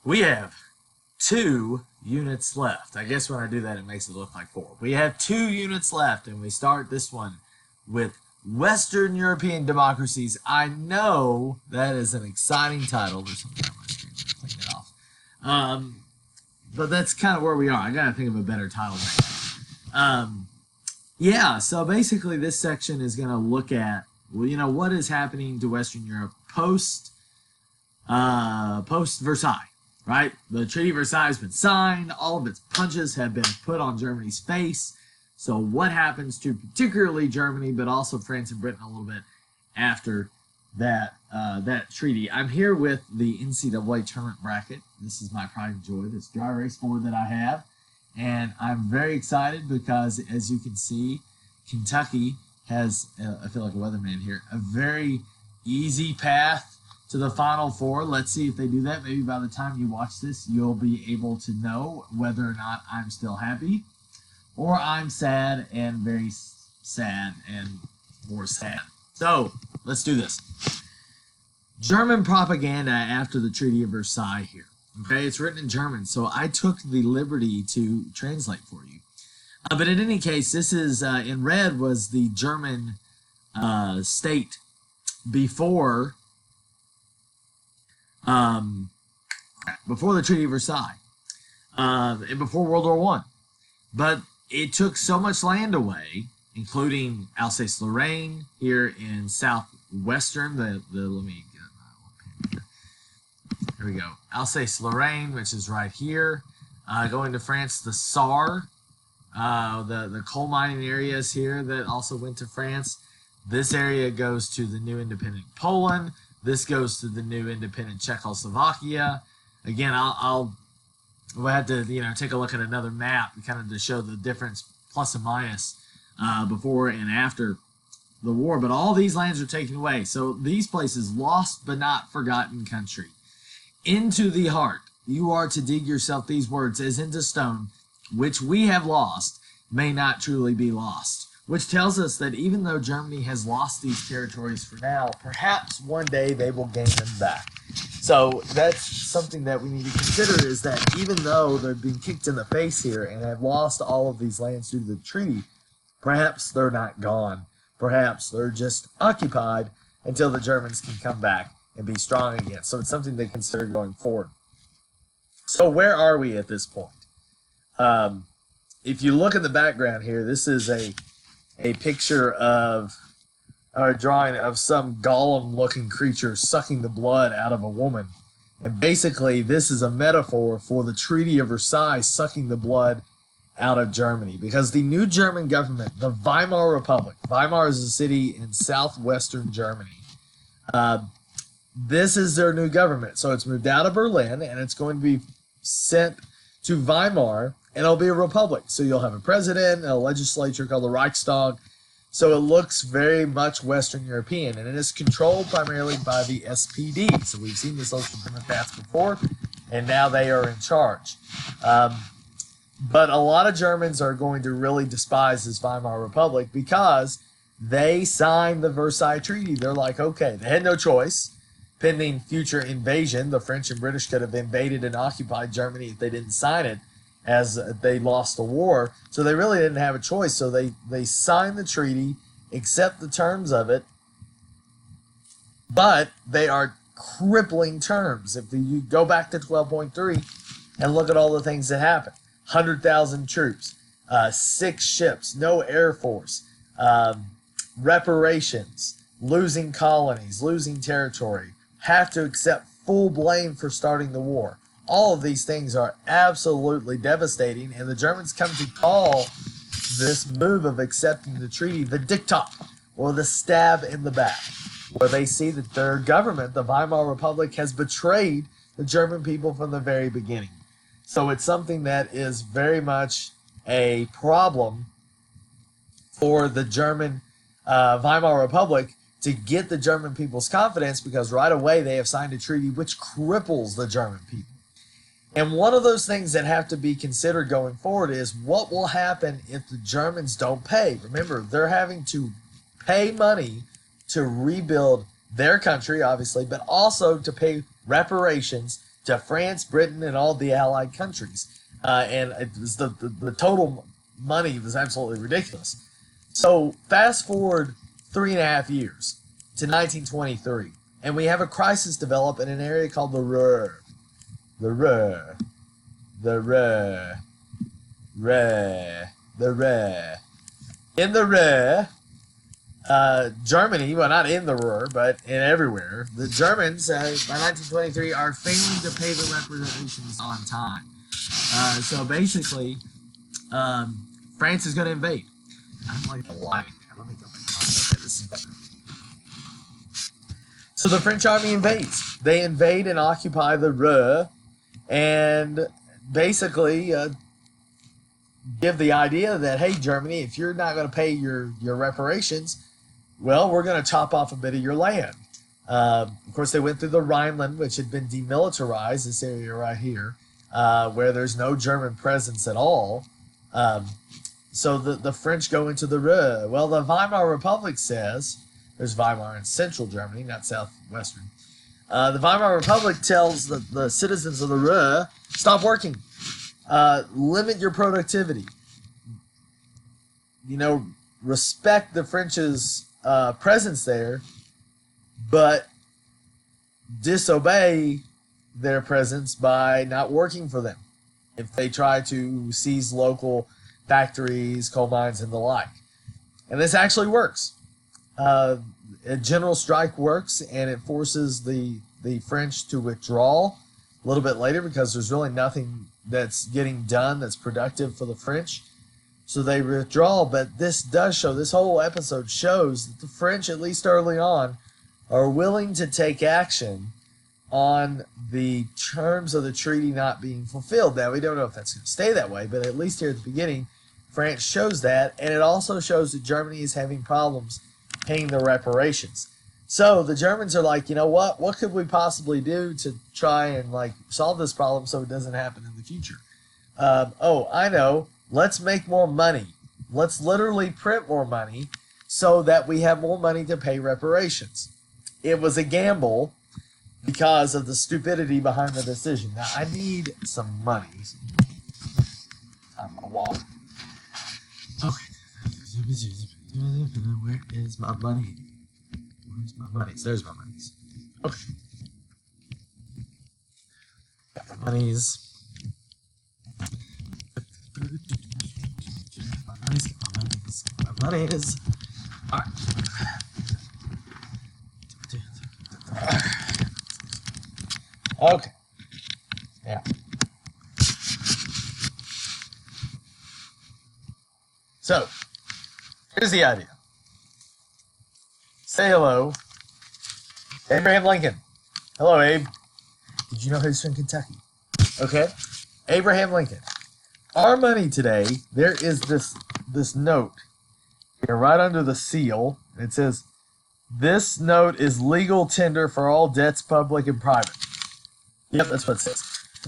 We have 2 units left. I guess when I do that, it makes it look like 4. We have 2 units left, and we start this one with Western European democracies. I know that is an exciting title. There's something on my screen. Clean it off. But that's kind of where we are. I got to think of a better title right now. Yeah, so basically this section is going to look at, well, you know, what is happening to Western Europe post Versailles, right? The Treaty of Versailles has been signed. All of its punches have been put on Germany's face. So what happens to particularly Germany, but also France and Britain a little bit after that that treaty? I'm here with the NCAA tournament bracket. This is my pride and joy, this dry erase board that I have. And I'm very excited because, as you can see, Kentucky has, I feel like a weatherman here, a very easy path to the Final Four. Let's see if they do that. Maybe by the time you watch this, you'll be able to know whether or not I'm still happy or I'm sad and very sad and more sad. So, let's do this. German propaganda after the Treaty of Versailles here. Okay, it's written in German, so I took the liberty to translate for you. But in any case, this is, in red was the German state before the Treaty of Versailles and before World War I. But it took so much land away, including Alsace-Lorraine here in southwestern, let me get my pen here. Here we go. Alsace-Lorraine, which is right here. Going to France, the Saar, the coal mining areas here that also went to France. This area goes to the new independent Poland. This goes to the new independent Czechoslovakia. Again, we'll have to take a look at another map kind of to show the difference plus and minus before and after the war. But all these lands are taken away. So these places, lost but not forgotten country. Into the heart you are to dig yourself these words as into stone, which we have lost may not truly be lost. Which tells us that even though Germany has lost these territories for now, perhaps one day they will gain them back. So that's something that we need to consider, is that even though they've been kicked in the face here and have lost all of these lands due to the treaty, perhaps they're not gone. Perhaps they're just occupied until the Germans can come back and be strong again. So it's something to consider going forward. So where are we at this point? If you look in the background here, this is a picture of, or a drawing of some golem-looking creature sucking the blood out of a woman. And basically, this is a metaphor for the Treaty of Versailles sucking the blood out of Germany. Because the new German government, the Weimar Republic, Weimar is a city in southwestern Germany, this is their new government. So it's moved out of Berlin, and it's going to be sent to Weimar, and it'll be a republic. So you'll have a president and a legislature called the Reichstag. So it looks very much Western European, and it is controlled primarily by the SPD. So we've seen the Social Democrats before, and now they are in charge. But a lot of Germans are going to really despise this Weimar Republic because they signed the Versailles Treaty. They're like, okay, they had no choice. Pending future invasion, the French and British could have invaded and occupied Germany if they didn't sign it, as they lost the war. So they really didn't have a choice. So they signed the treaty, accept the terms of it, but they are crippling terms. If you go back to 12.3 and look at all the things that happened, 100,000 troops, 6 ships, no air force, reparations, losing colonies, losing territory, have to accept full blame for starting the war. All of these things are absolutely devastating, and the Germans come to call this move of accepting the treaty the diktat, or the stab in the back, where they see that their government, the Weimar Republic, has betrayed the German people from the very beginning. So it's something that is very much a problem for the German Weimar Republic to get the German people's confidence, because right away they have signed a treaty which cripples the German people. And one of those things that have to be considered going forward is what will happen if the Germans don't pay. Remember, they're having to pay money to rebuild their country, obviously, but also to pay reparations to France, Britain, and all the Allied countries. And it was the total money was absolutely ridiculous. So fast forward 3.5 years to 1923, and we have a crisis develop in an area called the Ruhr. The Ruhr. The Ruhr. Ruhr. The Ruhr. In the Ruhr, Germany, well, not in the Ruhr, but in everywhere, the Germans, by 1923, are failing to pay the reparations on time. So basically, France is going to invade. I don't like the lighting. Let me go back. Okay, this is better. So the French army invades. They invade and occupy the Ruhr, and basically give the idea that, hey, Germany, if you're not going to pay your reparations, well, we're going to chop off a bit of your land. Of course, they went through the Rhineland, which had been demilitarized, this area right here, where there's no German presence at all. So the French go into the Ruhr. Well, the Weimar Republic says, there's Weimar in central Germany, not southwestern. The Weimar Republic tells the citizens of the Ruhr, stop working. Limit your productivity. You know, respect the French's presence there, but disobey their presence by not working for them if they try to seize local factories, coal mines, and the like. And this actually works. A general strike works, and it forces the French to withdraw a little bit later because there's really nothing that's getting done that's productive for the French. So they withdraw, but this does show, this whole episode shows that the French, at least early on, are willing to take action on the terms of the treaty not being fulfilled. Now, we don't know if that's going to stay that way, but at least here at the beginning, France shows that, and it also shows that Germany is having problems paying the reparations. So the Germans are like, you know what? What could we possibly do to try and like solve this problem so it doesn't happen in the future? Oh, I know. Let's make more money. Let's literally print more money so that we have more money to pay reparations. It was a gamble because of the stupidity behind the decision. Now, I need some money. I'm a wall. Okay. Where is my money? Where's my monies? There's my monies. Okay. Got my monies. My monies. Alright. Okay. Yeah. So, here's the idea. Say hello, Abraham Lincoln. Hello, Abe. Did you know he's from Kentucky? Okay. Abraham Lincoln. Our money today, there is this note here right under the seal. It says, this note is legal tender for all debts, public and private. Yep, that's what it says.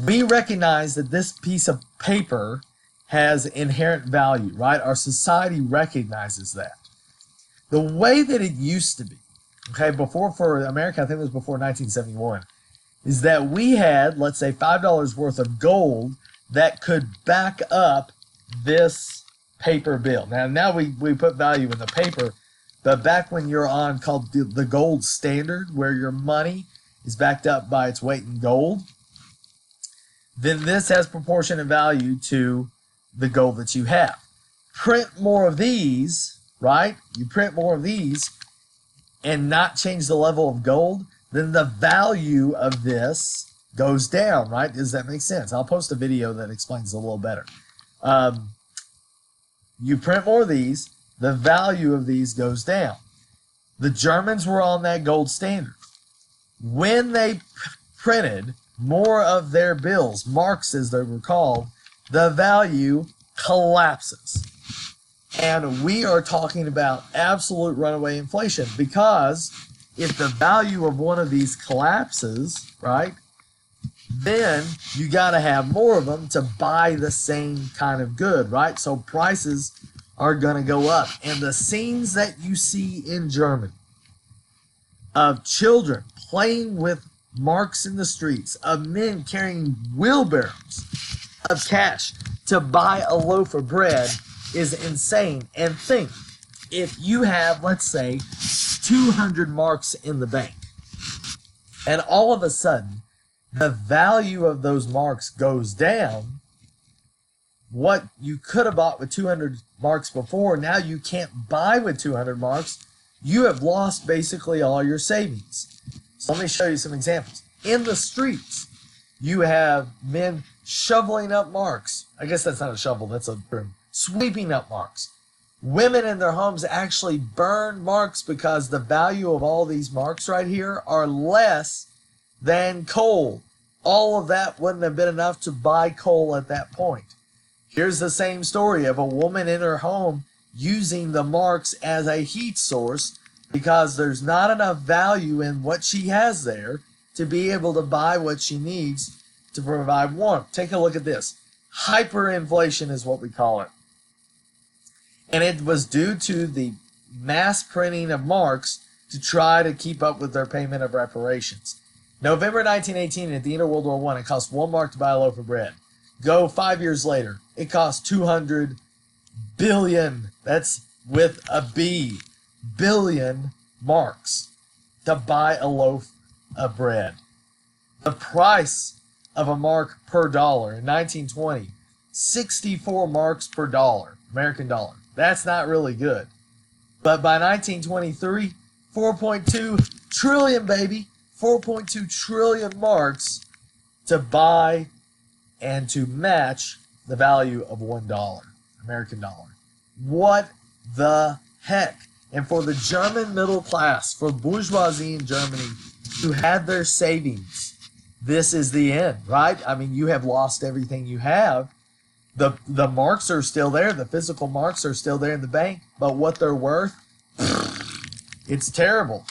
We recognize that this piece of paper has inherent value, right? Our society recognizes that. The way that it used to be, okay, before for America, I think it was before 1971, is that we had, let's say, $5 worth of gold that could back up this paper bill. Now we put value in the paper, but back when you're on called the gold standard, where your money is backed up by its weight in gold, then this has proportionate value to the gold that you have. Print more of these, right? You print more of these and not change the level of gold, then the value of this goes down, right? Does that make sense? I'll post a video that explains it a little better. You print more of these, the value of these goes down. The Germans were on that gold standard. When they printed more of their bills, marks as they were called, the value collapses. And we are talking about absolute runaway inflation, because if the value of one of these collapses, right, then you got to have more of them to buy the same kind of good, right? So prices are going to go up. And the scenes that you see in Germany of children playing with marks in the streets, of men carrying wheelbarrows of cash to buy a loaf of bread is insane. And think, if you have, let's say, 200 marks in the bank, and all of a sudden the value of those marks goes down, what you could have bought with 200 marks before, now you can't buy with 200 marks. You have lost basically all your savings. So let me show you some examples. In the streets, you have men shoveling up marks. I guess that's not a shovel, that's a broom. Sweeping up marks. Women in their homes actually burn marks because the value of all these marks right here are less than coal. All of that wouldn't have been enough to buy coal at that point. Here's the same story of a woman in her home using the marks as a heat source because there's not enough value in what she has there to be able to buy what she needs to provide warmth. Take a look at this. Hyperinflation is what we call it. And it was due to the mass printing of marks to try to keep up with their payment of reparations. November 1918, at the end of World War I, it cost 1 mark to buy a loaf of bread. Go 5 years later, it cost 200 billion, that's with a B, billion marks to buy a loaf of bread. The price of a mark per dollar in 1920, 64 marks per dollar, American dollar. That's not really good. But by 1923, 4.2 trillion, baby, 4.2 trillion marks to buy and to match the value of $1, American dollar. What the heck? And for the German middle class, for bourgeoisie in Germany who had their savings, this is the end, right? I mean, you have lost everything you have. The marks are still there. The physical marks are still there in the bank. But what they're worth, it's terrible.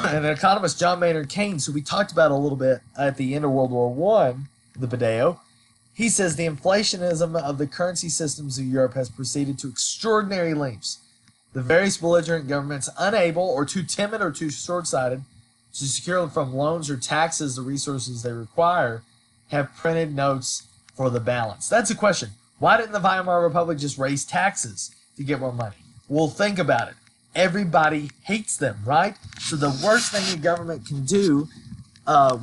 And economist John Maynard Keynes, who we talked about a little bit at the end of World War I, the Badeo, he says the inflationism of the currency systems of Europe has proceeded to extraordinary lengths. The various belligerent governments, unable or too timid or too short-sighted to secure from loans or taxes the resources they require, have printed notes for the balance. That's a question. Why didn't the Weimar Republic just raise taxes to get more money? Well, think about it. Everybody hates them, right? So the worst thing a government can do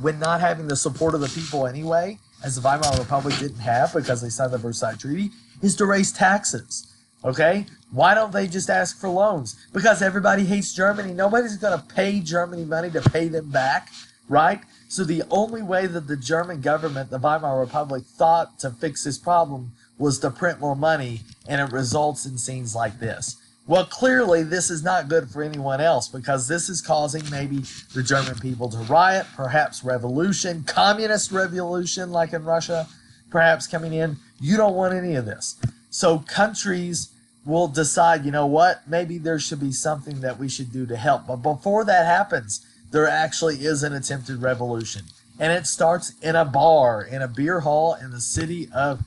when not having the support of the people anyway, as the Weimar Republic didn't have because they signed the Versailles Treaty, is to raise taxes. Okay? Why don't they just ask for loans? Because everybody hates Germany. Nobody's going to pay Germany money to pay them back, right? So the only way that the German government, the Weimar Republic, thought to fix this problem was to print more money, and it results in scenes like this. Well, clearly this is not good for anyone else because this is causing maybe the German people to riot, perhaps revolution, communist revolution like in Russia, perhaps coming in. You don't want any of this. So countries will decide, you know what, maybe there should be something that we should do to help. But before that happens, there actually is an attempted revolution. And it starts in a bar, in a beer hall in the city of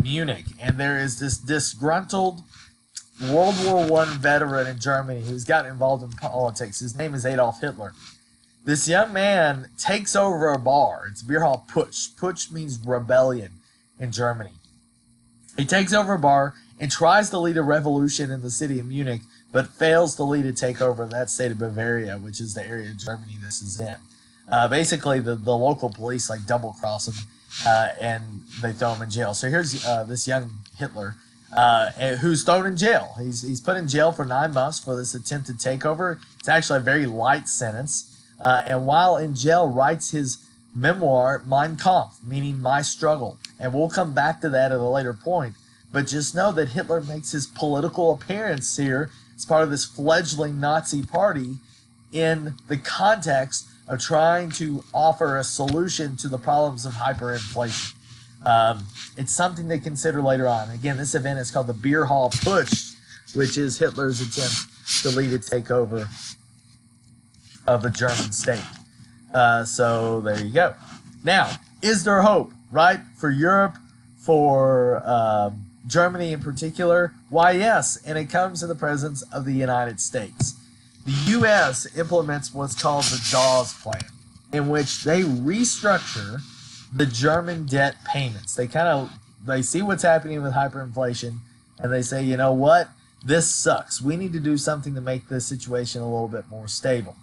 Munich. And there is this disgruntled World War I veteran in Germany who's gotten involved in politics. His name is Adolf Hitler. This young man takes over a bar. It's a beer hall Putsch. Putsch means rebellion in Germany. He takes over a bar and tries to lead a revolution in the city of Munich, but fails to lead a takeover in that state of Bavaria, which is the area of Germany this is in. Basically, the local police like double-cross him, and they throw him in jail. So here's this young Hitler, who's thrown in jail. He's put in jail for 9 months for this attempted takeover. It's actually a very light sentence. And while in jail, writes his memoir, Mein Kampf, meaning My Struggle. And we'll come back to that at a later point. But just know that Hitler makes his political appearance here as part of this fledgling Nazi party in the context of trying to offer a solution to the problems of hyperinflation. It's something to consider later on. Again, this event is called the Beer Hall Putsch, which is Hitler's attempt to lead a takeover of the German state. So there you go. Now, is there hope, right, for Europe, for Germany in particular? Why, yes, and it comes in the presence of the United States. the U.S. implements what's called the Dawes Plan, in which they restructure the German debt payments. They see what's happening with hyperinflation, and they say, you know what? This sucks. We need to do something to make this situation a little bit more stable.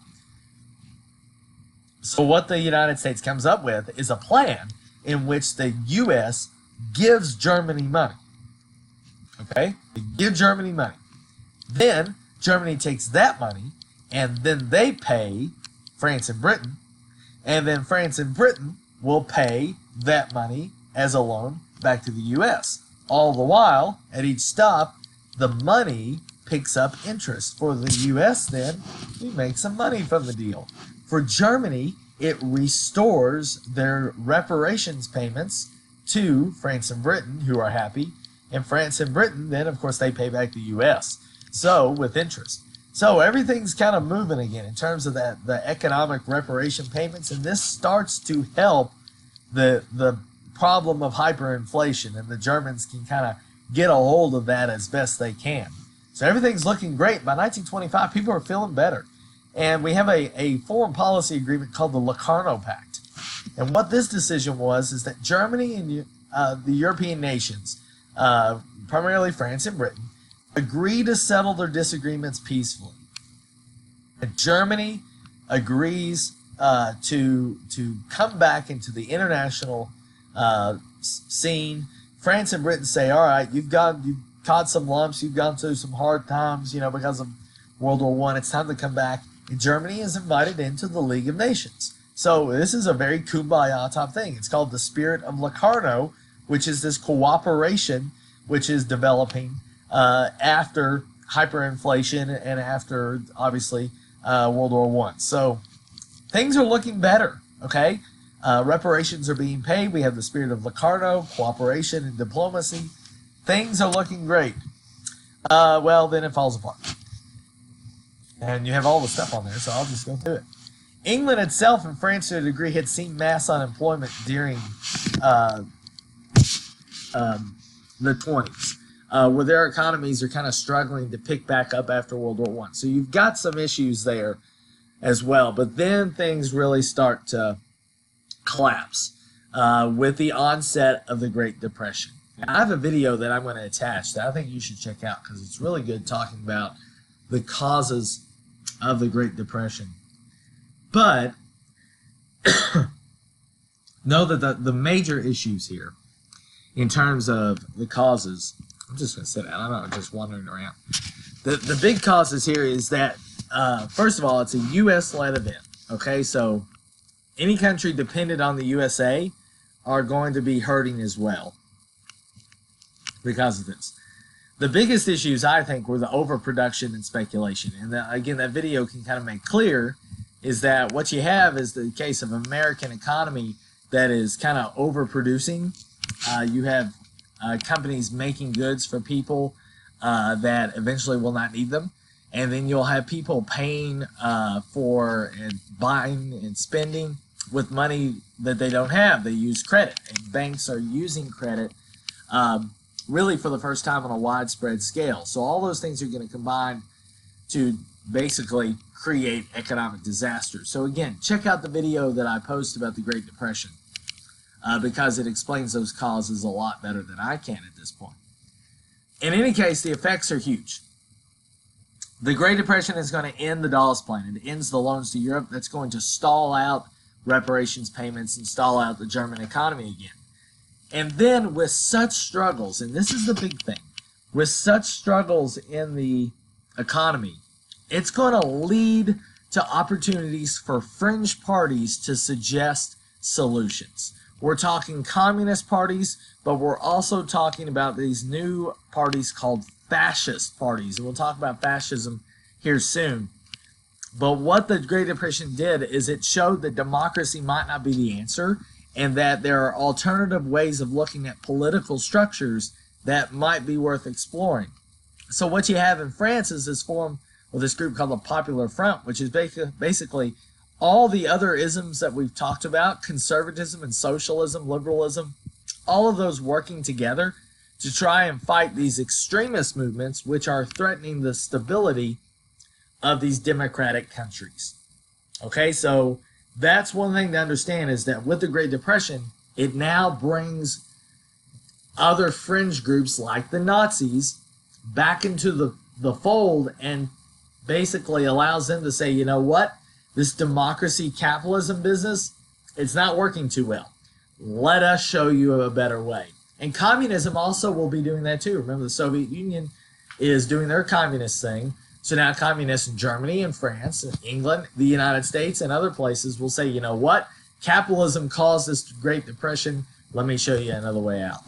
So what the United States comes up with is a plan in which the U.S. gives Germany money. Okay? They give Germany money. Then Germany takes that money, and then they pay France and Britain, and then France and Britain will pay that money as a loan back to the U.S. All the while, at each stop, the money picks up interest. For the U.S., then, we make some money from the deal. For Germany, it restores their reparations payments to France and Britain, who are happy, and France and Britain, then, of course, they pay back the U.S., so with interest. So everything's kind of moving again in terms of the economic reparation payments, and this starts to help the problem of hyperinflation, and the Germans can kind of get a hold of that as best they can. So everything's looking great. By 1925, people are feeling better. And we have a foreign policy agreement called the Locarno Pact. And what this decision was is that Germany and the European nations, primarily France and Britain, agree to settle their disagreements peacefully. And Germany agrees to come back into the international scene. France and Britain say, all right, you've caught some lumps, you've gone through some hard times, because of World War I. It's time to come back. And Germany is invited into the League of Nations. So this is a very kumbaya type thing. It's called the spirit of Locarno, which is this cooperation which is developing after hyperinflation and after, obviously, World War I. So things are looking better, okay? Reparations are being paid. We have the spirit of Locarno, cooperation and diplomacy. Things are looking great. Well, then it falls apart. And you have all the stuff on there, so I'll just go through it. England itself and France to a degree had seen mass unemployment during the 20s, where their economies are kind of struggling to pick back up after World War I. So you've got some issues there as well. But then things really start to collapse with the onset of the Great Depression. Now, I have a video that I'm going to attach that I think you should check out because it's really good talking about the causes of the Great Depression. But know that the major issues here in terms of the causes, I'm just going to sit down, I'm not just wandering around. The big causes here is that, first of all, it's a U.S.-led event. Okay, so any country dependent on the USA are going to be hurting as well because of this. The biggest issues, I think, were the overproduction and speculation. And again, that video can kind of make clear is that what you have is the case of American economy that is kind of overproducing. You have companies making goods for people that eventually will not need them. And then you'll have people paying for and buying and spending with money that they don't have. They use credit. And banks are using credit really for the first time on a widespread scale. So all those things are going to combine to basically create economic disaster. So again, check out the video that I post about the Great Depression because it explains those causes a lot better than I can at this point. In any case, the effects are huge. The Great Depression is going to end the Dawes Plan. It ends the loans to Europe. That's going to stall out reparations payments and stall out the German economy again. And then with such struggles, and this is the big thing, with such struggles in the economy, it's going to lead to opportunities for fringe parties to suggest solutions. We're talking communist parties, but we're also talking about these new parties called fascist parties. And we'll talk about fascism here soon. But what the Great Depression did is it showed that democracy might not be the answer and that there are alternative ways of looking at political structures that might be worth exploring. So what you have in France is this form of this group called the Popular Front, which is basically all the other isms that we've talked about, conservatism and socialism, liberalism, all of those working together to try and fight these extremist movements which are threatening the stability of these democratic countries. Okay, so that's one thing to understand, is that with the Great Depression, it now brings other fringe groups like the Nazis back into the fold, and basically allows them to say, you know what, this democracy capitalism business, it's not working too well. Let us show you a better way. And communism also will be doing that too. Remember, the Soviet Union is doing their communist thing. So now communists in Germany and France and England, the United States, and other places will say, you know what? Capitalism caused this Great Depression. Let me show you another way out.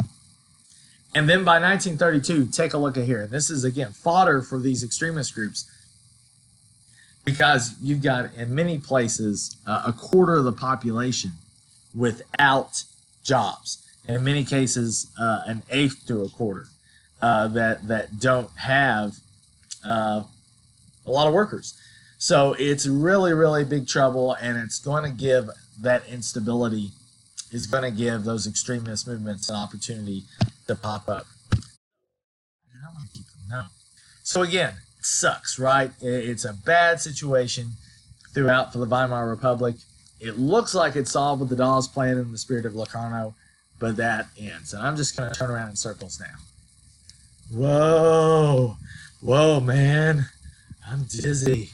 And then by 1932, take a look at here. This is, again, fodder for these extremist groups, because you've got, in many places, a quarter of the population without jobs. And in many cases, an eighth to a quarter that don't have a lot of workers. So it's really, really big trouble, and it's going to give that instability, is going to give those extremist movements an opportunity to pop up. I want to keep them known. So again, it sucks, right? It's a bad situation throughout for the Weimar Republic. It looks like it's solved with the Dawes Plan and the spirit of Locarno, but that ends. And I'm just going to turn around in circles now. Whoa, man, I'm dizzy.